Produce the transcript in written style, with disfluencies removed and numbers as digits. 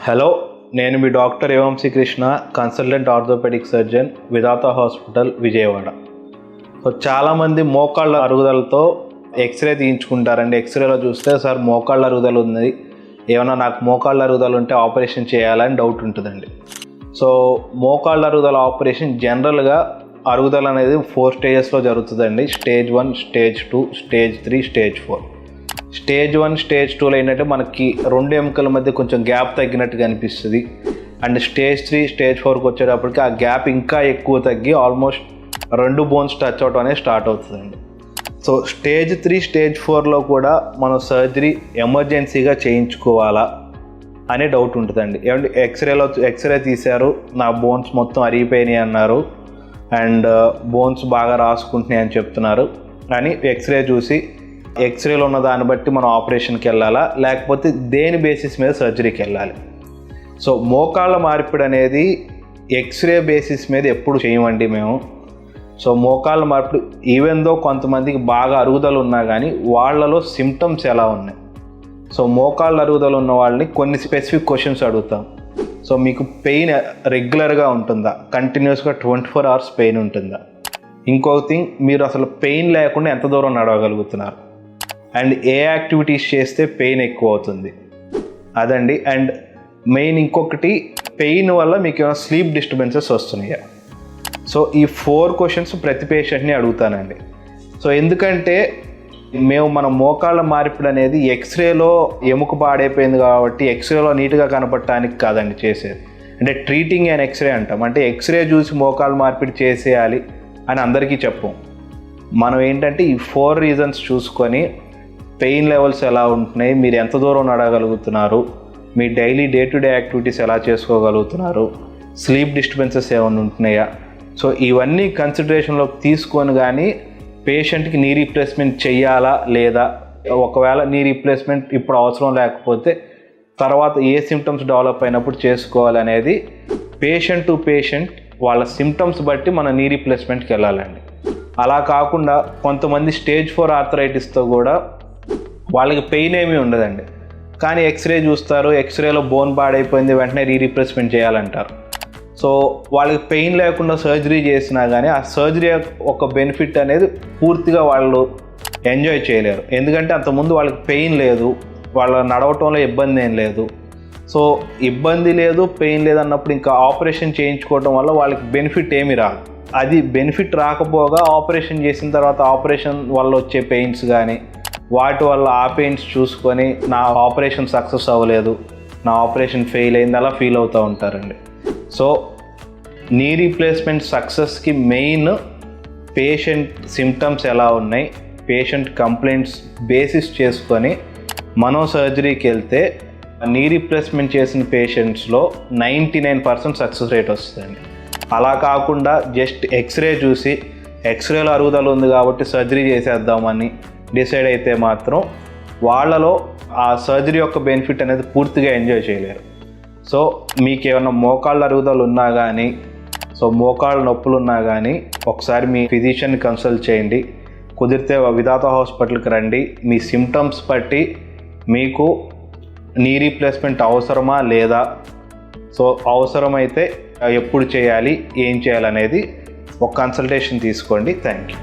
Hello, నేను మీ doctor A Vamsi Krishna, consultant orthopaedic surgeon, Vidhata hospital, Vijayawada. చాలామంది మోకాళ్ళ అరుగుదలతో ఎక్స్రే తీయించుకుంటారండి. ఎక్స్రేలో చూస్తే సార్ మోకాళ్ళ అరుగుదల ఉంది, ఏమైనా నాకు మోకాళ్ళ అరుగుదల ఉంటే ఆపరేషన్ చేయాలని డౌట్ ఉంటుందండి. సో మోకాళ్ళ అరుగుదల ఆపరేషన్ జనరల్గా అరుగుదల అనేది 4 స్టేజెస్లో జరుగుతుందండి. Stage 1, stage 2, stage 3, stage 4. Stage 1, stage 2లో ఏంటంటే మనకి 2 ఎముకల మధ్య కొంచెం గ్యాప్ తగ్గినట్టుగా అనిపిస్తుంది. అండ్ స్టేజ్ 3, స్టేజ్ 4కి వచ్చేటప్పటికి ఆ గ్యాప్ ఇంకా ఎక్కువ తగ్గి ఆల్మోస్ట్ 2 బోన్స్ టచ్ అవటం అనేది స్టార్ట్ అవుతుందండి. సో స్టేజ్ 3, స్టేజ్ 4లో కూడా మనం సర్జరీ ఎమర్జెన్సీగా చేయించుకోవాలా అనే డౌట్ ఉంటుందండి. ఏమంటే ఎక్స్రే తీశారు, నా బోన్స్ మొత్తం అరిగిపోయినాయి అన్నారు, అండ్ బోన్స్ బాగా రాసుకుంటున్నాయి అని చెప్తున్నారు. కానీ ఎక్స్రే చూసి ఎక్స్రేలో ఉన్న దాన్ని బట్టి మనం ఆపరేషన్కి వెళ్ళాలా, లేకపోతే దేని బేసిస్ మీద సర్జరీకి వెళ్ళాలి? సో మోకాళ్ళ మార్పిడి అనేది ఎక్స్రే బేసిస్ మీద ఎప్పుడు చేయమండి మేము. సో మోకాళ్ళ మార్పిడి ఈవెన్ దో కొంతమందికి బాగా అరుగుదల ఉన్నా కానీ వాళ్ళలో సిమ్టమ్స్ ఎలా ఉన్నాయి? సో మోకాళ్ళ అరుగుదల ఉన్న వాళ్ళని కొన్ని స్పెసిఫిక్ క్వశ్చన్స్ అడుగుతాం. సో మీకు పెయిన్ రెగ్యులర్గా ఉంటుందా, కంటిన్యూస్గా 24 hours పెయిన్ ఉంటుందా? ఇంకొక థింగ్, మీరు అసలు పెయిన్ లేకుండా ఎంత దూరం నడవగలుగుతున్నారు, అండ్ ఏ యాక్టివిటీస్ చేస్తే పెయిన్ ఎక్కువ అవుతుంది అదండి. అండ్ మెయిన్ ఇంకొకటి, పెయిన్ వల్ల మీకు ఏమైనా స్లీప్ డిస్టర్బెన్సెస్ వస్తున్నాయా? సో ఈ 4 క్వశ్చన్స్ ప్రతి పేషెంట్ని అడుగుతానండి. సో ఎందుకంటే మన మోకాళ్ళ మార్పిడి అనేది ఎక్స్రేలో ఎముక పాడైపోయింది కాబట్టి ఎక్స్రేలో నీట్గా కనపడటానికి కాదండి చేసేది. అంటే ట్రీటింగ్ అండ్ ఎక్స్రే అంటాం. అంటే ఎక్స్రే చూసి మోకాళ్ళ మార్పిడి చేసేయాలి అని అందరికీ చెప్పం. మనం ఏంటంటే ఈ 4 రీజన్స్ చూసుకొని పెయిన్ లెవెల్స్ ఎలా ఉంటున్నాయి, మీరు ఎంత దూరం నడగలుగుతున్నారు, మీ daily day to day activities ఎలా చేసుకోగలుగుతున్నారు, స్లీప్ డిస్టర్బెన్సెస్ ఏమైనా ఉంటున్నాయా, సో ఇవన్నీ కన్సిడరేషన్లోకి తీసుకొని కానీ పేషెంట్కి నీ రీప్లేస్మెంట్ చెయ్యాలా లేదా, ఒకవేళ నీ రీప్లేస్మెంట్ ఇప్పుడు అవసరం లేకపోతే తర్వాత ఏ సిమ్టమ్స్ డెవలప్ అయినప్పుడు చేసుకోవాలనేది పేషెంట్ టు పేషెంట్ వాళ్ళ సిమ్టమ్స్ బట్టి మన నీ రీప్లేస్మెంట్కి వెళ్ళాలండి. అలా కాకుండా కొంతమంది స్టేజ్ 4 ఆర్థరైటిస్తో కూడా వాళ్ళకి పెయిన్ ఏమీ ఉండదండి, కానీ ఎక్స్రే చూస్తారు, ఎక్స్రేలో బోన్ పాడైపోయింది, వెంటనే రీప్లేస్మెంట్ చేయాలంటారు. సో వాళ్ళకి పెయిన్ లేకుండా సర్జరీ చేసినా కానీ ఆ సర్జరీ ఒక బెనిఫిట్ అనేది పూర్తిగా వాళ్ళు ఎంజాయ్ చేయలేరు. ఎందుకంటే అంతకుముందు వాళ్ళకి పెయిన్ లేదు, వాళ్ళ నడవటంలో ఇబ్బంది ఏం లేదు. సో ఇబ్బంది లేదు, పెయిన్ లేదు అన్నప్పుడు ఇంకా ఆపరేషన్ చేయించుకోవటం వల్ల వాళ్ళకి బెనిఫిట్ ఏమీ రాదు. అది బెనిఫిట్ రాకపోగా ఆపరేషన్ చేసిన తర్వాత ఆపరేషన్ వల్ల వచ్చే పెయిన్స్ కానీ వాటి వల్ల ఆ పెయిన్స్ చూసుకొని నా ఆపరేషన్ సక్సెస్ అవ్వలేదు, నా ఆపరేషన్ ఫెయిల్ అయింది అలా ఫీల్ అవుతూ ఉంటారండి. సో నీ రీప్లేస్మెంట్ సక్సెస్కి మెయిన్ పేషెంట్ సిమ్టమ్స్ ఎలా ఉన్నాయి, పేషెంట్ కంప్లైంట్స్ బేసిస్ చేసుకొని మనం సర్జరీకి వెళ్తే నీ రీప్లేస్మెంట్ చేసిన పేషెంట్స్లో 99% సక్సెస్ రేట్ వస్తుందండి. అలా కాకుండా జస్ట్ ఎక్స్రే చూసి ఎక్స్రేలో అరుగుదల ఉంది కాబట్టి సర్జరీ చేసేద్దామని డిసైడ్ అయితే మాత్రం వాళ్ళలో ఆ సర్జరీ యొక్క బెనిఫిట్ అనేది పూర్తిగా ఎంజాయ్ చేయలేరు. సో మీకు ఏమైనా మోకాళ్ళ అరుగుదల ఉన్నా కానీ, సో మోకాళ్ళ నొప్పులు ఉన్నా కానీ ఒకసారి మీ ఫిజిషియన్ని కన్సల్ట్ చేయండి. కుదిరితే విధాత హాస్పిటల్కి రండి. మీ సిమ్టమ్స్ బట్టి మీకు నీ రీప్లేస్మెంట్ అవసరమా లేదా, సో అవసరమైతే ఎప్పుడు చేయాలి, ఏం చేయాలనేది ఒక కన్సల్టేషన్ తీసుకోండి. Thank you.